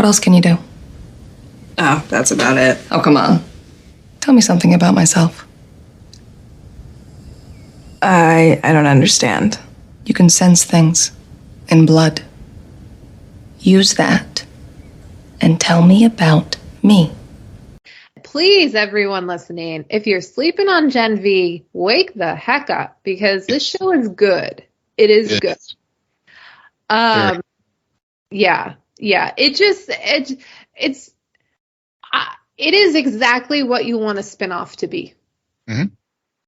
What else can you do? Oh, that's about it. Oh, come on. Tell me something about myself. I don't understand. You can sense things in blood. Use that and tell me about me. Please, everyone listening, if you're sleeping on Gen V, wake the heck up, because this show is good. It is good. Yeah. It is exactly what you want a spinoff to be. Mm-hmm.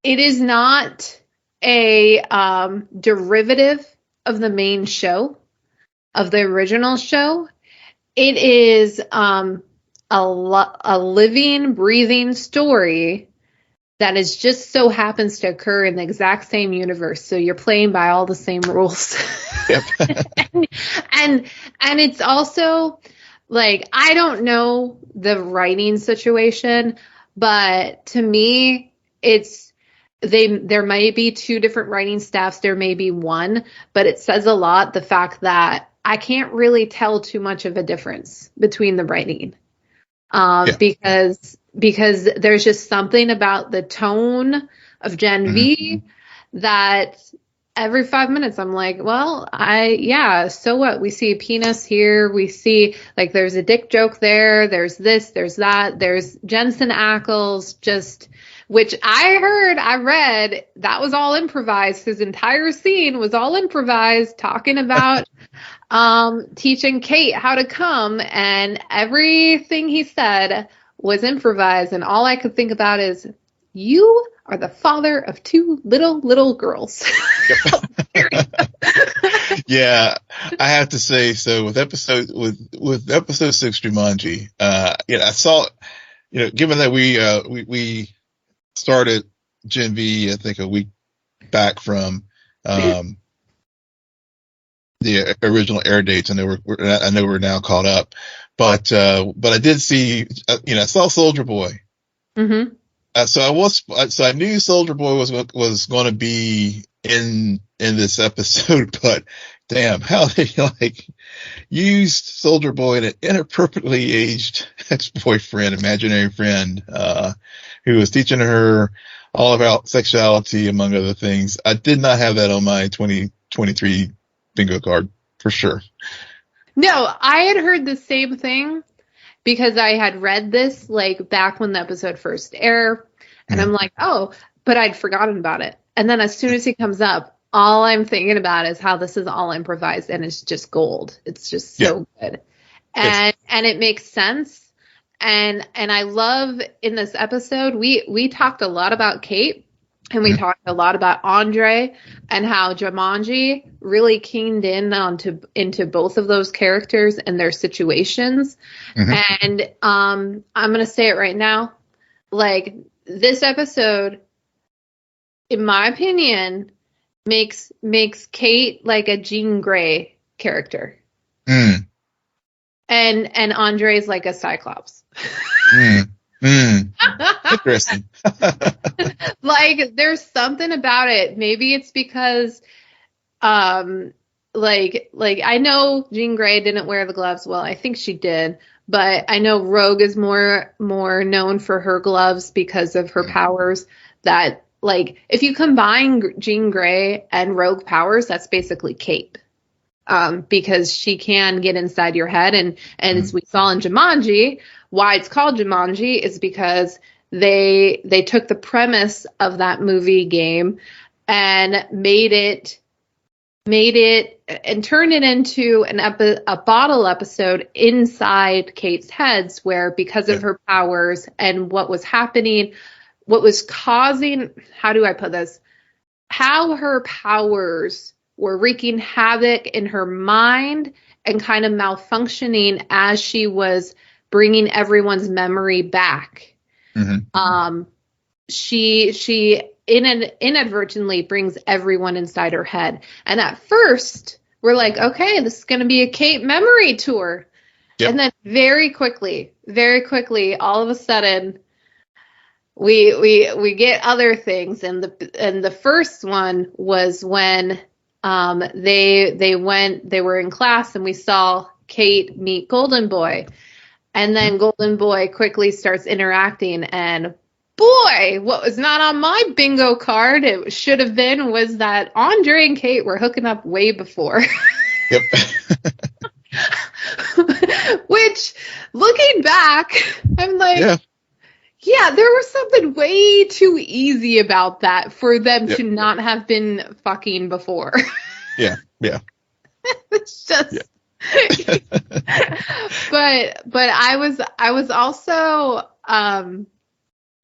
It is not a derivative of the main show, of the original show. It is a living, breathing story that is just so happens to occur in the exact same universe. So you're playing by all the same rules. Yep. and it's also like, I don't know the writing situation, but to me, there might be two different writing staffs. There may be one, but it says a lot, the fact that I can't really tell too much of a difference between the writing. Because there's just something about the tone of Gen V that every 5 minutes I'm like, well, so what? We see a penis here. We see, like, there's a dick joke there. There's this, there's that. There's Jensen Ackles, which I read, that was all improvised. His entire scene was all improvised, talking about teaching Kate how to come, and everything he said was improvised, and all I could think about is, you are the father of two little girls. Yeah, I have to say, so with episode 6 Jumanji, I saw, given that we started Gen V, I think a week back from the original air dates, and I know we're now caught up, but I did see, I saw Soldier Boy. Mm-hmm. So I knew Soldier Boy was going to be in this episode, but damn, how they used Soldier Boy, an inappropriately aged ex-boyfriend, imaginary friend, who was teaching her all about sexuality, among other things. I did not have that on my 2023 bingo card, for sure. No, I had heard the same thing, because I had read this back when the episode first aired, and I'm like, oh, but I'd forgotten about it. And then as soon as he comes up, all I'm thinking about is how this is all improvised, and it's just gold. It's just so good. And it makes sense. And I love, in this episode, we talked a lot about Kate, and we talked a lot about Andre, and how Jumanji really keyed in into both of those characters and their situations. And I'm going to say it right now. This episode, in my opinion, makes Kate like a Jean Grey character. And Andre's like a Cyclops. Interesting. There's something about it. Maybe it's because I know Jean Grey didn't wear the gloves. Well, I think she did, but I know Rogue is more known for her gloves because of her powers. That, if you combine Jean Grey and Rogue powers, that's basically Kate. Because she can get inside your head, and as we saw in Jumanji, why it's called Jumanji is because they took the premise of that movie game and made it and turned it into a bottle episode inside Kate's heads, where, because of her powers and what was happening, what was causing, how do I put this, how her powers were wreaking havoc in her mind and kind of malfunctioning as she was bringing everyone's memory back. She inadvertently brings everyone inside her head. And at first, we're like, okay, this is going to be a Kate memory tour. Yep. And then very quickly, all of a sudden, we get other things. And the first one was when they were in class, and we saw Kate meet Golden Boy. And then Golden Boy quickly starts interacting, and boy, what was not on my bingo card, it should have been, was that Andre and Kate were hooking up way before. Yep. Which, looking back, I'm like, Yeah. there was something way too easy about that for them to not have been fucking before. Yeah. It's just... but I was also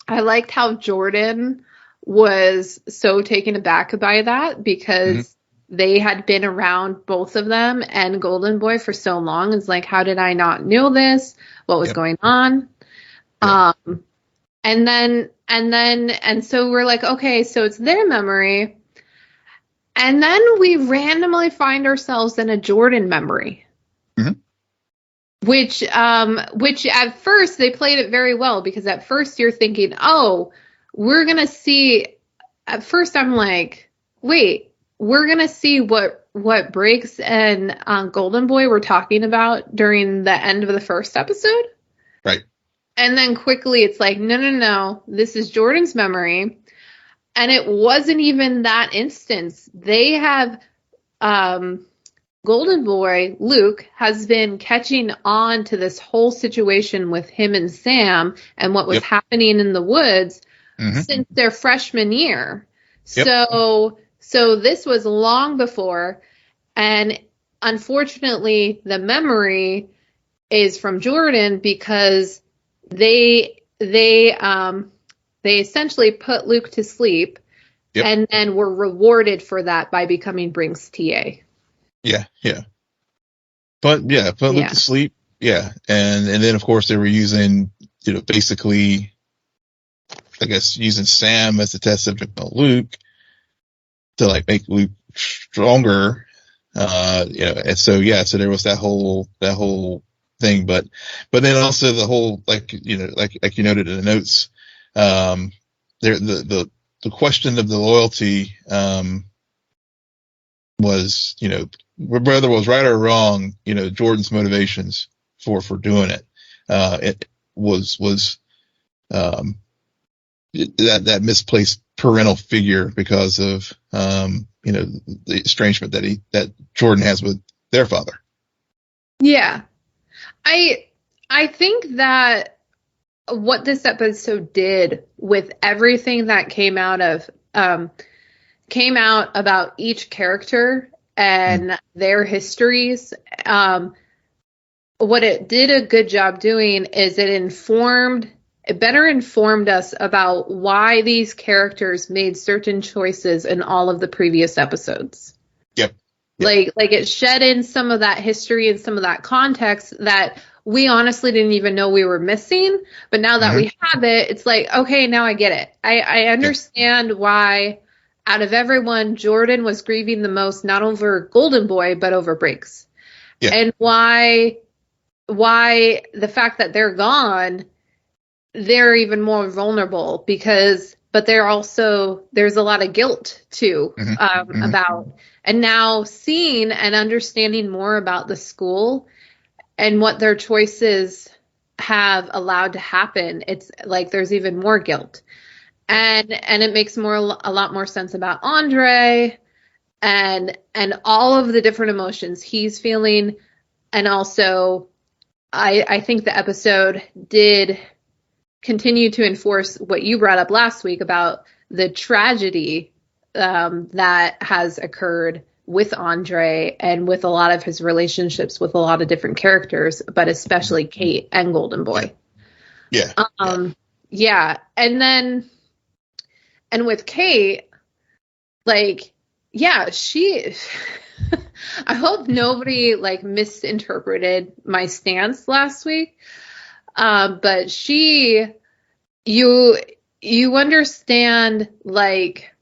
I liked how Jordan was so taken aback by that, because they had been around, both of them and Golden Boy, for so long. It's like, how did I not know this? What was going on? And so we're like, okay, so it's their memory. And then we randomly find ourselves in a Jordan memory. Which at first they played it very well, because at first you're thinking, oh, we're going to see, at first I'm like, wait, we're going to see what Briggs and Golden Boy were talking about during the end of the first episode. Right. And then quickly it's like, no, this is Jordan's memory. And it wasn't even that instance. They have, Golden Boy, Luke, has been catching on to this whole situation with him and Sam and what was happening in the woods since their freshman year. So this was long before, and unfortunately the memory is from Jordan, because they essentially put Luke to sleep and then were rewarded for that by becoming Brink's TA. Yeah. Put Luke to sleep. Yeah. And then of course they were using, basically, I guess, using Sam as the test subject on Luke to like make Luke stronger. And so there was that whole thing, but then also the whole, like you noted in the notes, the question of the loyalty, was, whether it was right or wrong, Jordan's motivations for doing it, it was that misplaced parental figure because of, the estrangement that Jordan has with their father. Yeah. I think that what this episode did with everything that came out about each character and their histories, what it did a good job doing is it better informed us about why these characters made certain choices in all of the previous episodes. Yep. Like it shed in some of that history and some of that context that we honestly didn't even know we were missing. But now that we have it, it's like, okay, now I get it. I understand why, out of everyone, Jordan was grieving the most, not over Golden Boy, but over Briggs. Yeah. And why the fact that they're gone, they're even more vulnerable, but there's a lot of guilt too, about, and now seeing and understanding more about the school and what their choices have allowed to happen. It's like, there's even more guilt. And it makes a lot more sense about Andre and all of the different emotions he's feeling. And also, I think the episode did continue to enforce what you brought up last week about the tragedy that has occurred with Andre and with a lot of his relationships with a lot of different characters, but especially Kate and Golden Boy. Yeah. Yeah. And with Kate, like, yeah, she, I hope nobody like misinterpreted my stance last week. But you understand, like,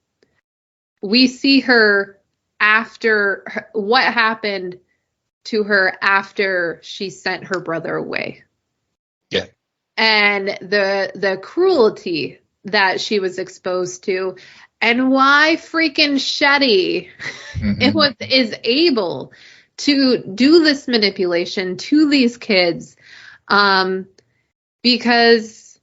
we see her after what happened to her after she sent her brother away. Yeah. And the cruelty that she was exposed to, and why freaking Shetty is able to do this manipulation to these kids, because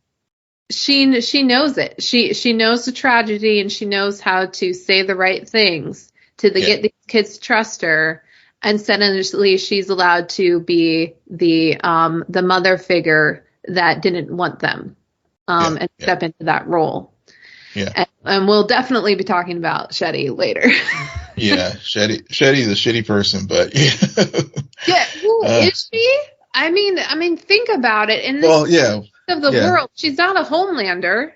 she knows it. She knows the tragedy, and she knows how to say the right things to get these kids to trust her. And suddenly she's allowed to be the mother figure that didn't want them, and step into that role. Yeah. And we'll definitely be talking about Shetty later. Yeah, Shetty's a shitty person, but yeah, well, is she? I mean, think about it. In this of the world, she's not a Homelander.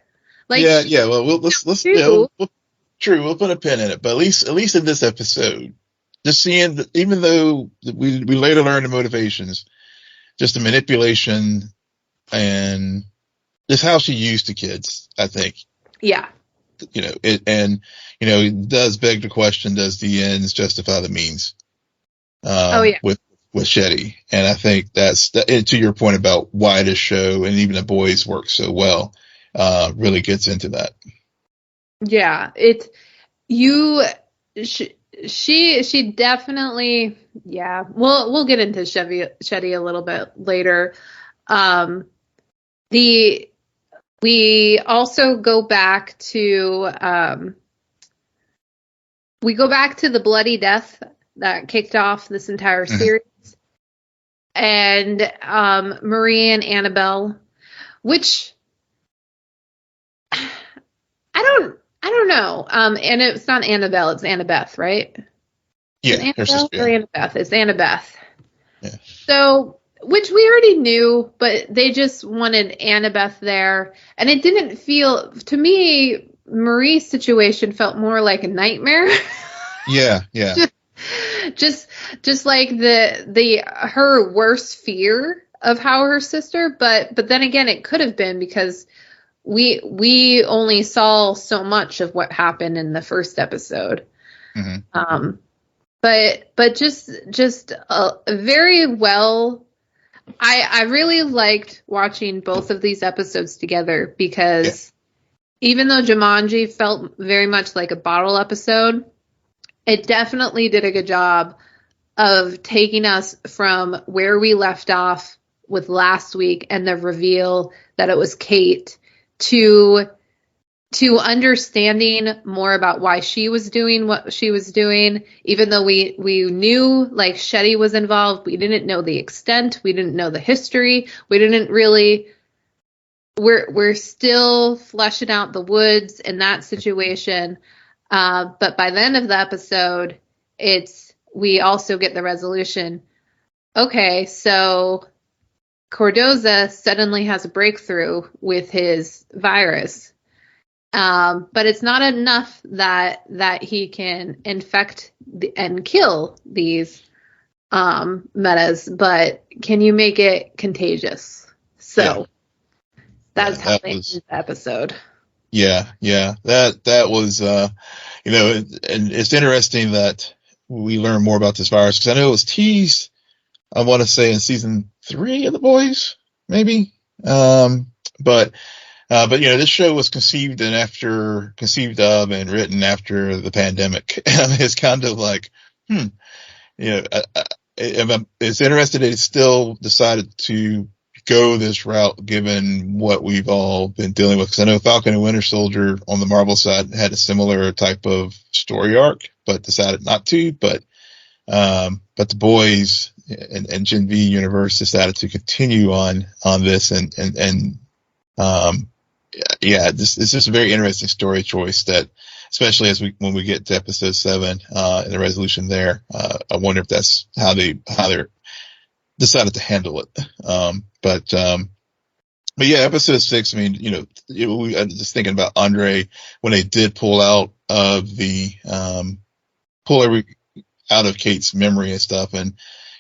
Like, Well, let's true. We'll put a pin in it, but at least in this episode, just seeing that, even though we later learn the motivations, just the manipulation and just how she used the kids, I think. Yeah. It does beg the question: does the ends justify the means? With Shetty, and I think that's to your point about why this show and even the boys work so well. Really gets into that. Yeah, she definitely. Yeah, we'll get into Shetty a little bit later. We also go back to the bloody death that kicked off this entire series, and Marie and Annabelle, which I don't know. And it's not Annabelle, it's Annabeth, right? Yeah, Annabelle or Annabeth? It's Annabeth. Yeah. So, which we already knew, but they just wanted Annabeth there. And it didn't feel, to me, Marie's situation felt more like a nightmare. Yeah. just like her worst fear of how her sister, but then again, it could have been because we only saw so much of what happened in the first episode. Mm-hmm. But just very well. I really liked watching both of these episodes together because even though Jumanji felt very much like a bottle episode, it definitely did a good job of taking us from where we left off with last week and the reveal that it was Kate to understanding more about why she was doing what she was doing, even though we knew like Shetty was involved. We didn't know the extent. We didn't know the history. We didn't really, we're still fleshing out the woods in that situation. But by the end of the episode, we also get the resolution. Okay, so Cordoza suddenly has a breakthrough with his virus. But it's not enough that he can infect and kill these metas, but can you make it contagious? So that's how they ended the episode. Yeah. That was, and it's interesting that we learn more about this virus because I know it was teased, I want to say in season 3 of The Boys, maybe. But this show was conceived of and written after the pandemic. It's kind of like, it's interesting that it still decided to go this route given what we've all been dealing with. Because I know Falcon and Winter Soldier on the Marvel side had a similar type of story arc, but decided not to. But The Boys and Gen V universe decided to continue on this it's just a very interesting story choice that, especially when we get to episode 7, and the resolution there, I wonder if that's how they're decided to handle it. But yeah, episode 6, I mean, I'm just thinking about Andre when they did pull out of out of Kate's memory and stuff. And,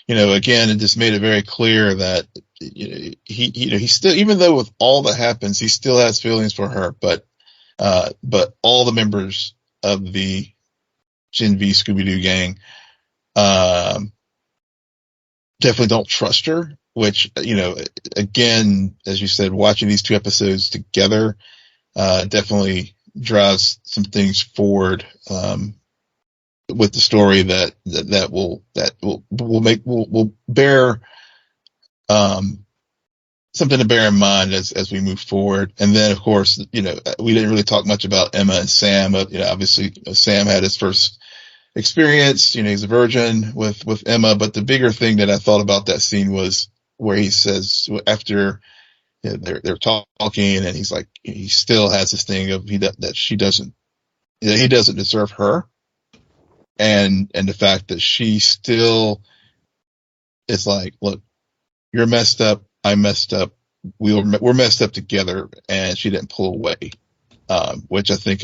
again, it just made it very clear that, he still, even though with all that happens, he still has feelings for her, but all the members of the Gen V Scooby-Doo gang, definitely don't trust her, which, again, as you said, watching these 2 episodes together, definitely drives some things forward, with the story that will bear something to bear in mind as we move forward. And then, of course, we didn't really talk much about Emma and Sam. Obviously, Sam had his first experience. He's a virgin with Emma. But the bigger thing that I thought about that scene was where he says after they're talking, and he's like, he still has this thing of that he doesn't deserve her, and the fact that she still is like, look, you're messed up, I'm messed up, we're messed up together, and she didn't pull away, which I think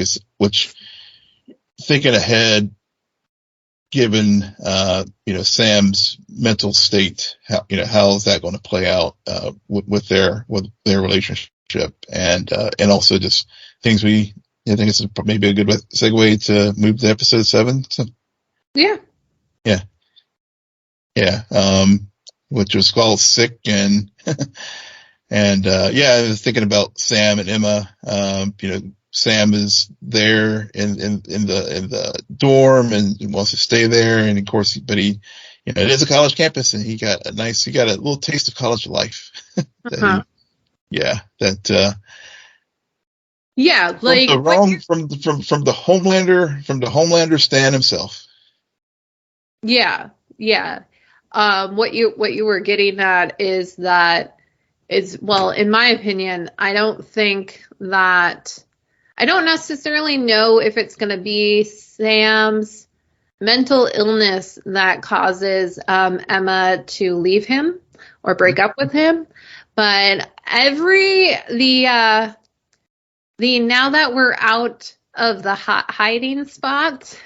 thinking ahead, given Sam's mental state, how is that going to play out with their relationship, and also just things I think it's maybe a good segue to move to episode 7. So. Yeah. Which was called Sick, and I was thinking about Sam and Emma. Sam is there in the dorm and wants to stay there, and of course, but it is a college campus, and he got a little taste of college life. From the Homelander Stan himself. Yeah. What you were getting at is that well, in my opinion, I don't necessarily know if it's going to be Sam's mental illness that causes Emma to leave him or break up with him, but now that we're out of the hiding spot,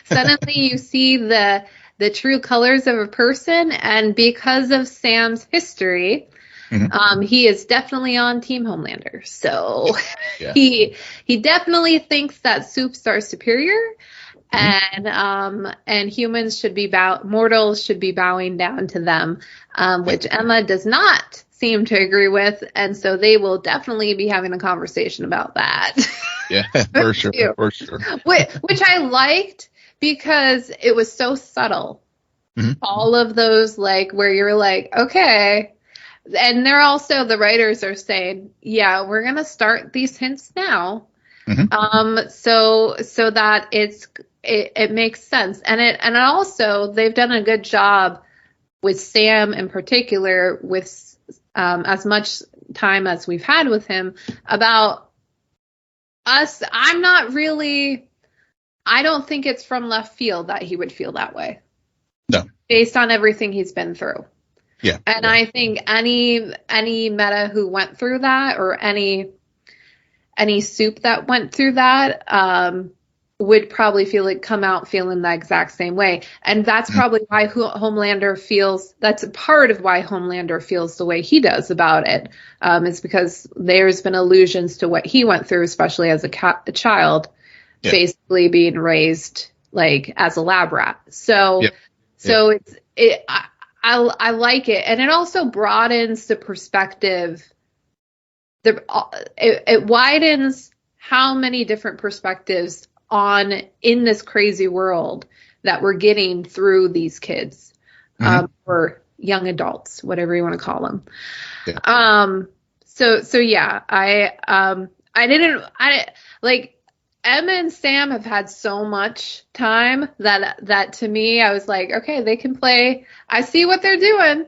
suddenly you see the true colors of a person, and because of Sam's history, he is definitely on Team Homelander. So he definitely thinks that soups are superior, and humans mortals should be bowing down to them, which Emma does not seem to agree with, and so they will definitely be having a conversation about that. Yeah, for sure. Which I liked, because it was so subtle. All of those, like, where you're like, okay. And they're also, the writers are saying, yeah, we're going to start these hints now. So that it makes sense. And also, they've done a good job with Sam in particular, with as much time as we've had with him, about us. I don't think it's from left field that he would feel that way. No. Based on everything he's been through. Yeah. And I think any meta who went through that, or any soup that went through that, would probably come out feeling the exact same way. And that's probably why Homelander feels, that's part of why Homelander feels the way he does about it. Is because there's been allusions to what he went through, especially as a child. Yeah. Basically being raised like as a lab rat. So I like it, and it also broadens the perspective. It widens how many different perspectives in this crazy world that we're getting through these kids, or young adults, whatever you want to call them. Yeah. So yeah, I didn't like. Emma and Sam have had so much time that to me, I was like, okay, they can play. I see what they're doing,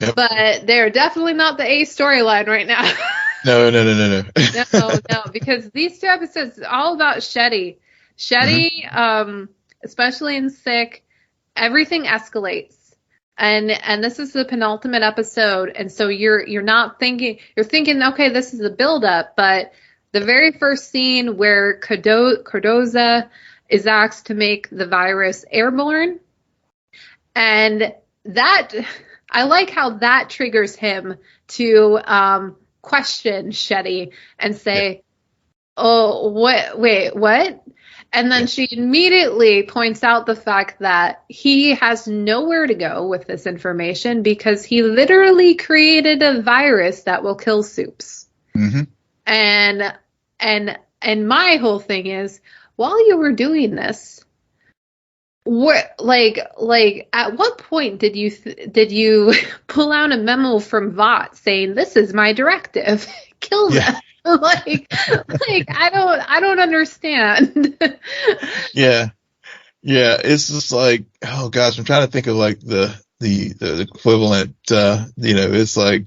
but they're definitely not the A storyline right now. No. No, because these 2 episodes are all about Shetty. Shetty, especially in Sick, everything escalates. And this is the penultimate episode, and so you're thinking, okay, this is a build-up, but the very first scene where Cardoza is asked to make the virus airborne, and that, I like how that triggers him to question Shetty and say, oh, wait, what? And then she immediately points out the fact that he has nowhere to go with this information, because he literally created a virus that will kill soups. And my whole thing is, while you were doing this, what, at what point did you pull out a memo from Vought saying this is my directive? Kill them. Yeah. I don't understand. Yeah. Yeah. It's just like, oh gosh, I'm trying to think of like the equivalent, it's like,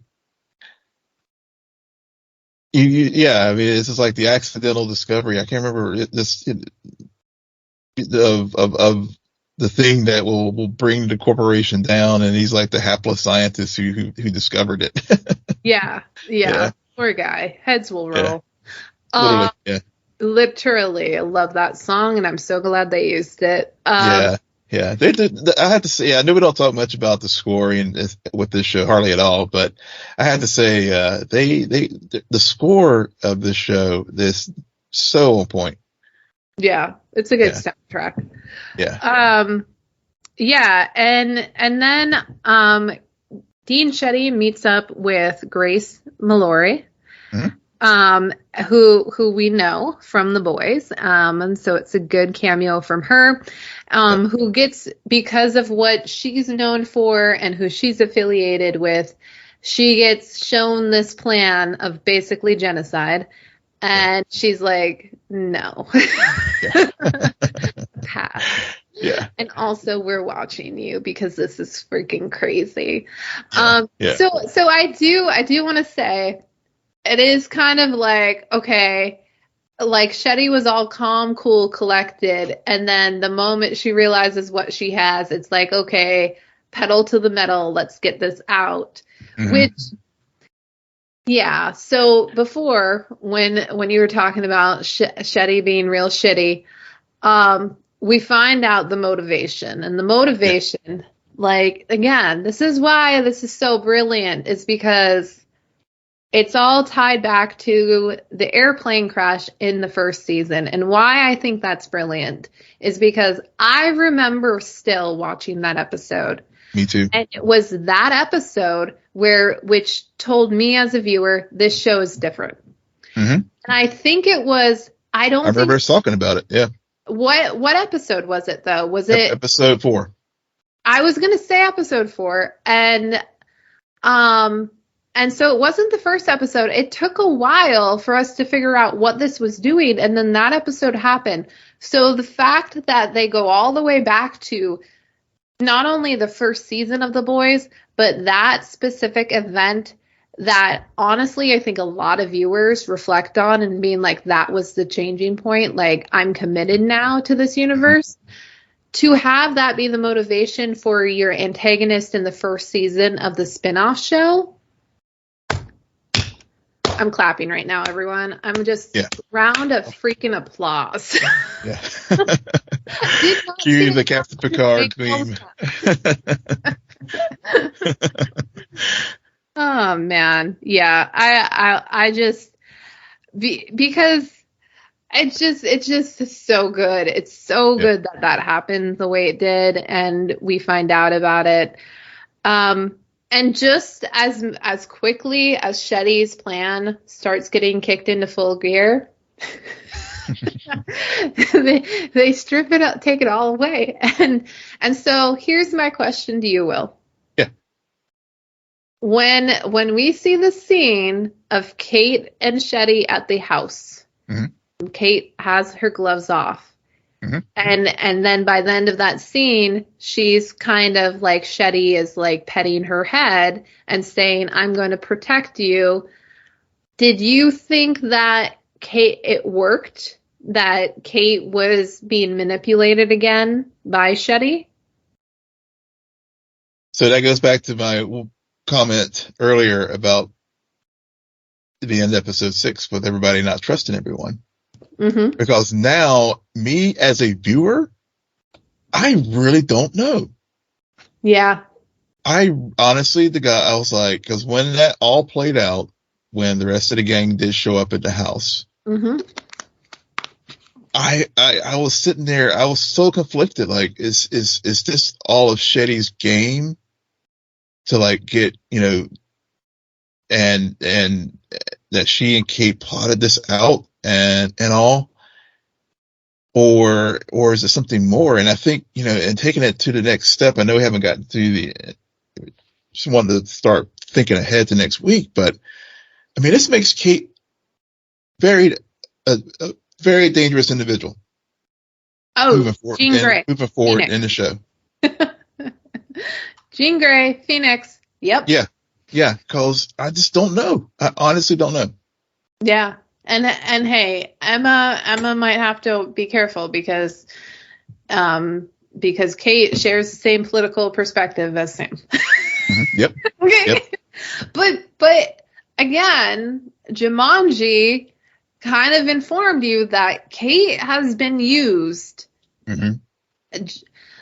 yeah, I mean, it's just like the accidental discovery. I can't remember of the thing that will bring the corporation down, and he's like the hapless scientist who discovered it. Yeah. Yeah. Poor guy. Heads will roll. Literally. Yeah. Literally, I love that song, and I'm so glad they used it. Yeah. Yeah. They did. I have to say, I know we don't talk much about the scoring with this show, hardly at all, but I have to say, the score of this show, this so on point. Yeah, it's a good soundtrack. Yeah. Yeah, and then Dean Shetty meets up with Grace Mallory, who we know from The Boys, and so it's a good cameo from her, who gets, because of what she's known for and who she's affiliated with, she gets shown this plan of basically genocide, and she's like, no. Pass. Yeah. And also, we're watching you because this is freaking crazy. Yeah. So I do want to say, it is kind of like, okay, like Shetty was all calm, cool, collected, and then the moment she realizes what she has, it's like, okay, pedal to the metal, let's get this out. Mm-hmm. Which, yeah. So before, when you were talking about Shetty being real shitty, we find out the motivation, and the motivation, like, again, this is why this is so brilliant, is because it's all tied back to the airplane crash in the first season. And why I think that's brilliant is because I remember still watching that episode. Me too. And it was that episode which told me as a viewer, this show is different. Mm-hmm. And I think it was, I remember us talking about it. Yeah. What episode was it though? Was it episode 4? I was going to say episode 4, and so it wasn't the first episode. It took a while for us to figure out what this was doing, and then that episode happened. So the fact that they go all the way back to not only the first season of The Boys, but that specific event that honestly I think a lot of viewers reflect on and being like, that was the changing point. Like, I'm committed now to this universe. To have that be the motivation for your antagonist in the first season of the spin-off show. I'm clapping right now, everyone. I'm just round of freaking applause. Yeah. Cue the Captain Picard theme. Oh man, yeah. I just because it's just so good. It's so good that happened the way it did, and we find out about it. And just as quickly as Shetty's plan starts getting kicked into full gear, they strip it up, take it all away. And so here's my question to you, Will. Yeah. When we see the scene of Kate and Shetty at the house, Kate has her gloves off. And then by the end of that scene, she's kind of like, Shetty is like petting her head and saying, I'm going to protect you. Did you think that it worked? That Kate was being manipulated again by Shetty? So that goes back to my comment earlier about the end of episode 6 with everybody not trusting everyone. Because now, me as a viewer, I really don't know. Yeah. I honestly, I was like, because when that all played out, when the rest of the gang did show up at the house, I was sitting there, I was so conflicted. Like, is this all of Shetty's game to like get, and that she and Kate plotted this out and all? or is it something more? And I think, and taking it to the next step, I know we haven't gotten to just wanted to start thinking ahead to next week, but I mean, this makes Kate a very dangerous individual Oh, Jean Grey. moving forward Phoenix. in the show. Jean Grey, Phoenix. Yep. Yeah. Cause I just don't know. I honestly don't know. Yeah. And hey, Emma might have to be careful because Kate shares the same political perspective as Sam. Mm-hmm. Yep. Okay. Yep. But again, Jumanji kind of informed you that Kate has been used. Mm-hmm.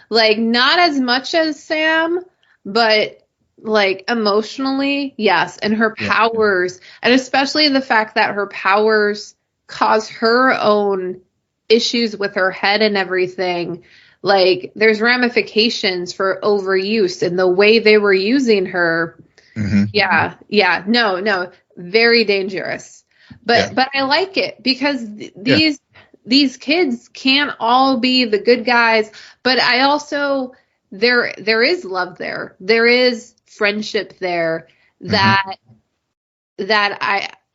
Like, not as much as Sam, but like emotionally, yes. And her powers, and especially the fact that her powers cause her own issues with her head and everything. Like, there's ramifications for overuse and the way they were using her. Mm-hmm. Yeah. No, very dangerous. But I like it because these kids can't all be the good guys. But I also, there is love there. There is friendship there that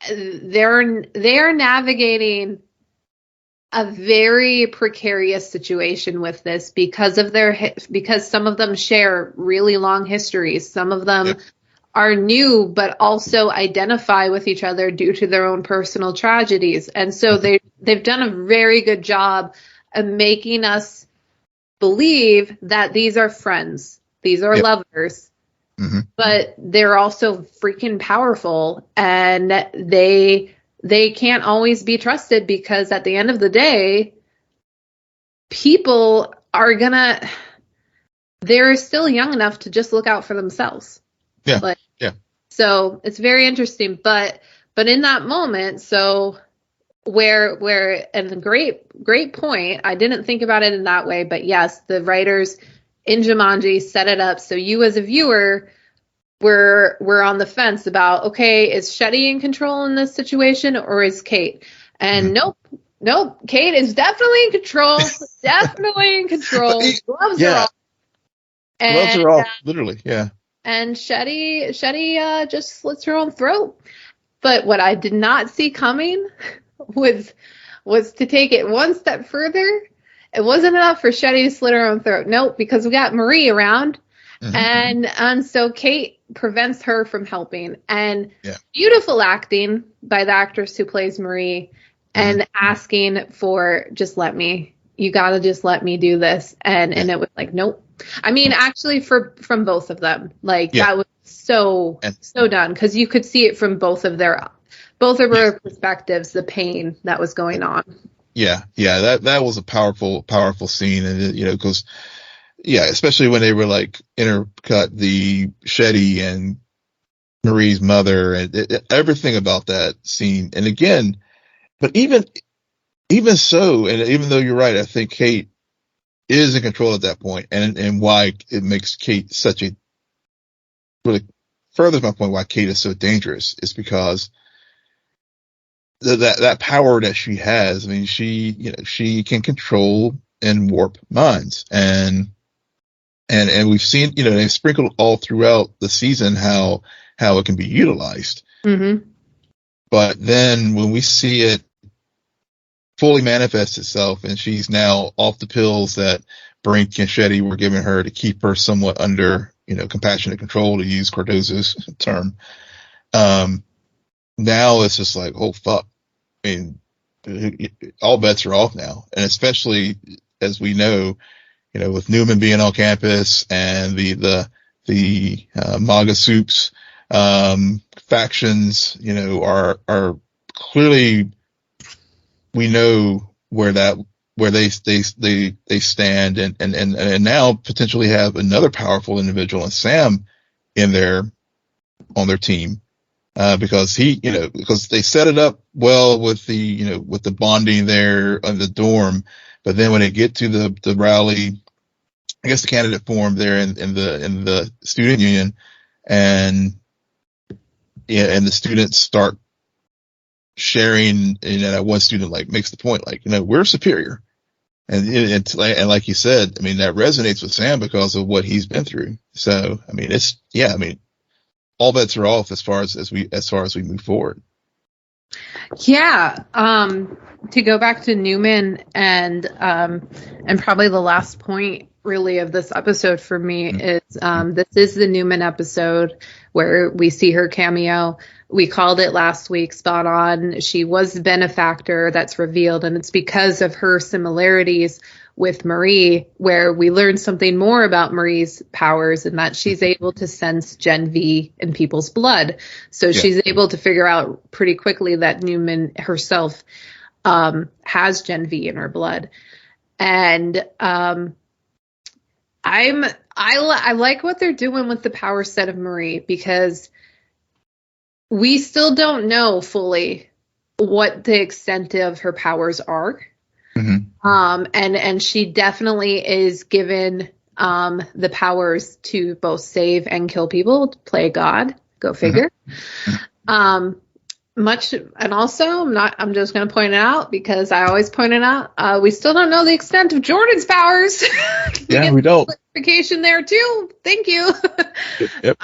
they are navigating a very precarious situation with this because some of them share really long histories. Some of them are new, but also identify with each other due to their own personal tragedies. And so they've done a very good job of making us believe that these are friends. These are lovers. Mm-hmm. But they're also freaking powerful, and they can't always be trusted because at the end of the day, people are they're still young enough to just look out for themselves. Yeah. So it's very interesting, but in that moment, so where and the great point, I didn't think about it in that way, but yes, the writers in Jumanji set it up so you as a viewer we're on the fence about, okay, is Shetty in control in this situation or is Kate? And nope, Kate is definitely in control. Definitely in control. Gloves are off. Gloves are off, literally, yeah. And Shetty just slits her own throat. But what I did not see coming was to take it one step further. It wasn't enough for Shetty to slit her own throat. Nope, because we got Marie around. Mm-hmm. And so Kate prevents her from helping. And beautiful acting by the actress who plays Marie and asking for, you gotta just let me do this. And it was like, nope. I mean, actually from both of them, that was so done. Cause you could see it from both of their perspectives, the pain that was going on. Yeah. That was a powerful scene. And, cause especially when they were like intercut the Shetty and Marie's mother and everything about that scene. And again, but even so, and even though you're right, I think Kate is in control at that point, and why it makes Kate really furthers my point why Kate is so dangerous is because that power that she has. I mean, she can control and warp minds, and we've seen, they've sprinkled all throughout the season how it can be utilized. Mm-hmm. But then when we see it fully manifest itself, and she's now off the pills that Brink and Shetty were giving her to keep her somewhat under, compassionate control, to use Cardozo's term. Now it's just like, oh fuck. I mean, all bets are off now. And especially as we know, with Newman being on campus and the MAGA soups, factions, are clearly, we know where they stand, and now potentially have another powerful individual in Sam on their team, because because they set it up well with the bonding there in the dorm, but then when they get to the rally, I guess the candidate forum there in the student union, and the students start sharing, that one student makes the point, we're superior. And like you said, I mean, that resonates with Sam because of what he's been through. So, I mean, all bets are off as far as we move forward. Yeah. To go back to Newman and probably the last point really of this episode for me is this is the Newman episode where we see her cameo. We called it last week, spot on. She was the benefactor that's revealed, and it's because of her similarities with Marie, where we learn something more about Marie's powers and that she's able to sense Gen V in people's blood. So she's able to figure out pretty quickly that Newman herself has Gen V in her blood. And I like what they're doing with the power set of Marie, because we still don't know fully what the extent of her powers are. Mm-hmm. And she definitely is given the powers to both save and kill people, to play God. Go figure. Mm-hmm. And also I'm just going to point it out because I always point it out. We still don't know the extent of Jordan's powers. We don't. Clarification there too. Thank you. Yep.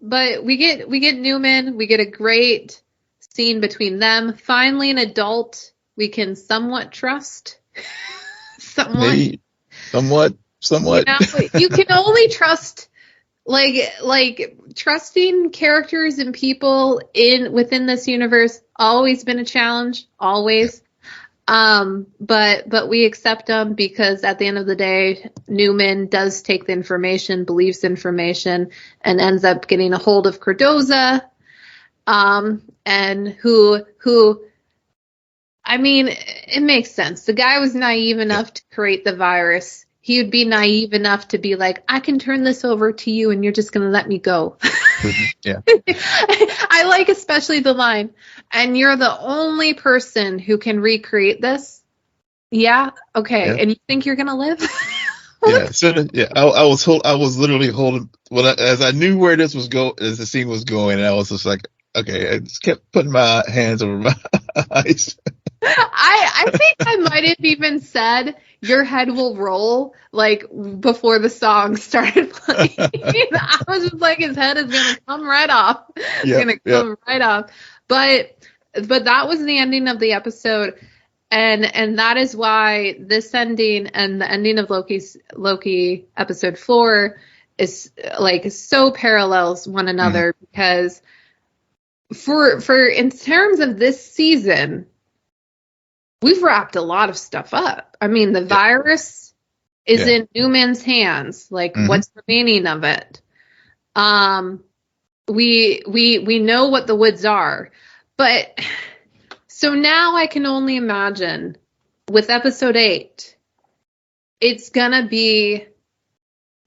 But we get Newman. We get a great scene between them. Finally, an adult we can somewhat trust. Somewhat. You can only trust like trusting characters and people within this universe. Always been a challenge. Always. But we accept them because at the end of the day, Newman does take the information, believes the information, and ends up getting a hold of Cardoza, and who, I mean, it makes sense. The guy was naive enough to create the virus. He would be naive enough to be like, I can turn this over to you and you're just going to let me go. Yeah. I like especially the line, and you're the only person who can recreate this. Yeah. Okay. Yeah. And you think you're going to live? I was literally holding, as I knew where this was as the scene was going, and I was just like, okay, I just kept putting my hands over my eyes. I think I might have even said your head will roll like before the song started playing. I was just like, his head is gonna come right off. It's gonna come right off. But that was the ending of the episode, and that is why this ending and the ending of Loki episode 4 is like so parallels one another, because for in terms of this season, we've wrapped a lot of stuff up. I mean, the virus is in Newman's hands. Like, what's remaining of it? We know what the woods are, but so now I can only imagine with episode 8, it's gonna be,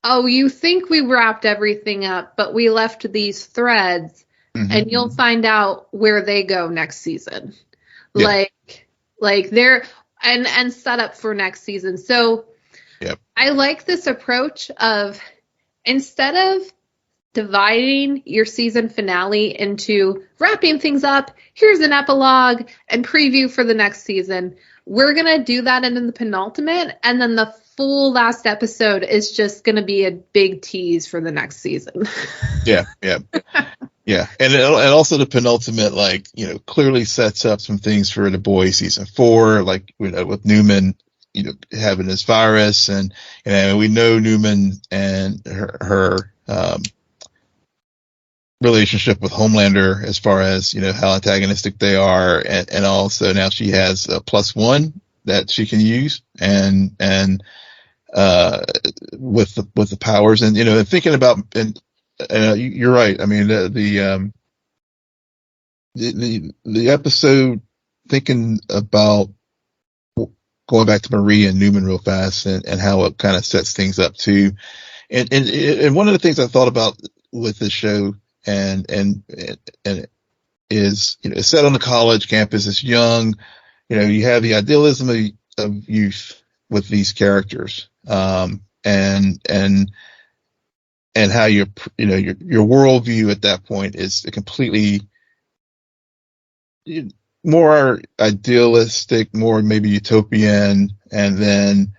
oh, you think we wrapped everything up, but we left these threads, and you'll find out where they go next season. Yeah. Like they're and set up for next season. So I like this approach of, instead of dividing your season finale into wrapping things up, here's an epilogue and preview for the next season, we're going to do that in the penultimate, and then the full last episode is just going to be a big tease for the next season. Yeah. And also the penultimate, like, clearly sets up some things for The Boys season 4, like, with Newman, having this virus, and we know Newman and her relationship with Homelander, as far as, how antagonistic they are. And also now she has a +1 that she can use, and with the powers, and, thinking about, and you're right. I mean, the episode, thinking about going back to Marie and Newman real fast, and how it kind of sets things up too. And one of the things I thought about with this show, and is, it's set on the college campus. It's young, you have the idealism of youth with these characters, and how your worldview at that point is completely more idealistic, more maybe utopian, and then,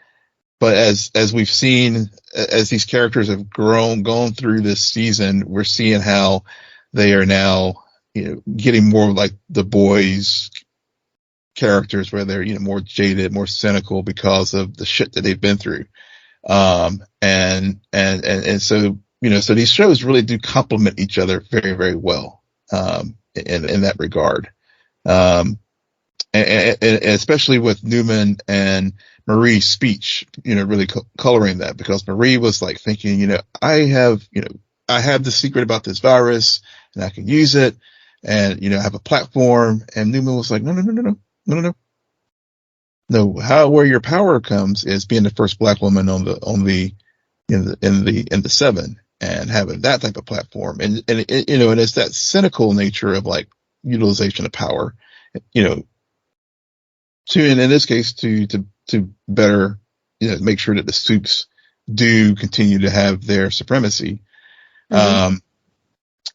but as we've seen, as these characters have gone through this season, we're seeing how they are now, getting more like the boys characters, where they're, more jaded, more cynical because of the shit that they've been through. And so, so these shows really do complement each other very, very well, in that regard. And especially with Newman and Marie's speech, really coloring that, because Marie was like thinking, I have the secret about this virus and I can use it, and, I have a platform. And Newman was like, no. Where your power comes is being the first black woman in the seven, and having that type of platform. And it's that cynical nature of like utilization of power, in this case, to better, make sure that the Supes do continue to have their supremacy. Mm-hmm.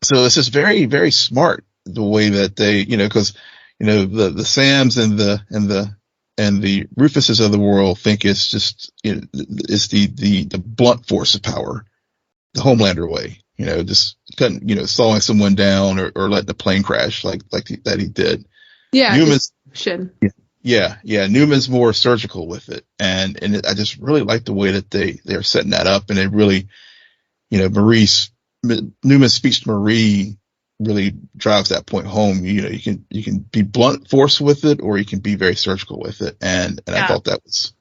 So it's just very, very smart the way that they, because, the Sams and the Rufuses of the world think it's just, it's the blunt force of power, the Homelander way, just cutting, sawing someone down, or letting the plane crash like that he did. Yeah. Newman's, yeah. Newman's more surgical with it. And I just really like the way that they're setting that up. And they really, Newman's speech to Marie really drives that point home. You can be blunt force with it, or you can be very surgical with it. And I thought that was,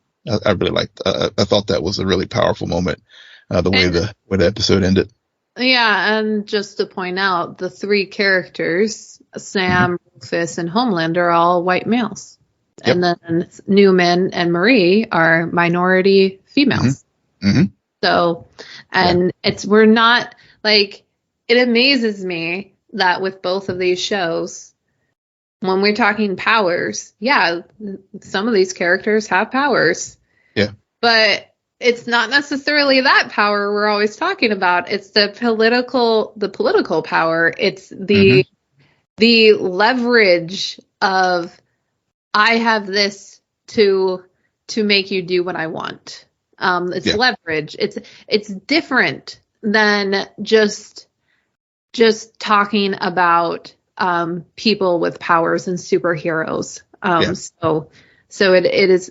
I really liked, I thought that was a really powerful moment, the way the episode ended. Yeah. And just to point out, the three characters, Sam, Rufus, and Homelander, are all white males. Yep. And then Newman and Marie are minority females. Mm-hmm. So, and we're not like, it amazes me that with both of these shows, when we're talking powers, some of these characters have powers. Yeah. But it's not necessarily that power we're always talking about. It's the political power. It's the leverage of, I have this to make you do what I want. It's leverage. It's different than just talking about people with powers and superheroes. So it is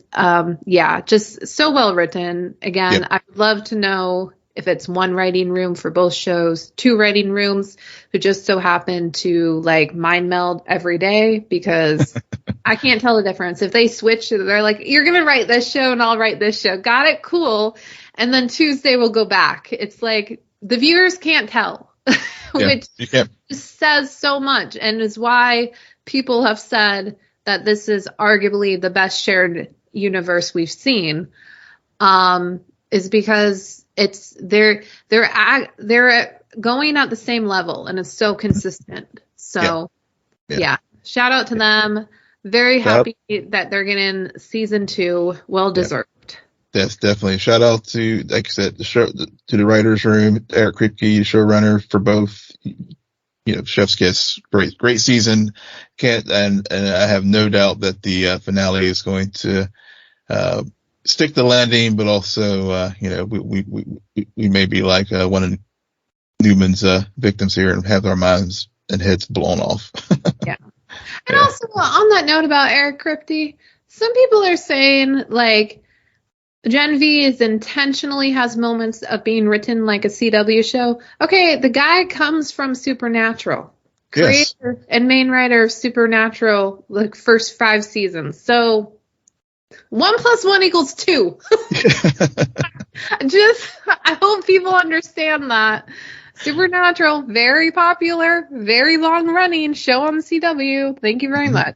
just so well written. Again, I would love to know if it's one writing room for both shows, two writing rooms who just so happen to like mind meld every day, because I can't tell the difference. If they switch, they're like, you're going to write this show and I'll write this show. Got it? Cool. And then Tuesday we'll go back. It's like the viewers can't tell, which just says so much, and is why people have said that this is arguably the best shared universe we've seen, is because they're going at the same level, and it's so consistent. So shout out to them. Very happy that they're getting season 2. Well deserved. That's definitely shout out to, like I said, to the writers' room, Eric Kripke, showrunner for both. Chef's Kiss, great season. And I have no doubt that the finale is going to stick the landing, but also, we may be like one of Newman's victims here and have our minds and heads blown off. Yeah. And also on that note about Eric Kripke, some people are saying like Gen V intentionally has moments of being written like a CW show. Okay, the guy comes from Supernatural, creator and main writer of Supernatural, like first 5 seasons. So 1 + 1 = 2. I hope people understand that. Supernatural, very popular, very long running show on the CW. Thank you very much.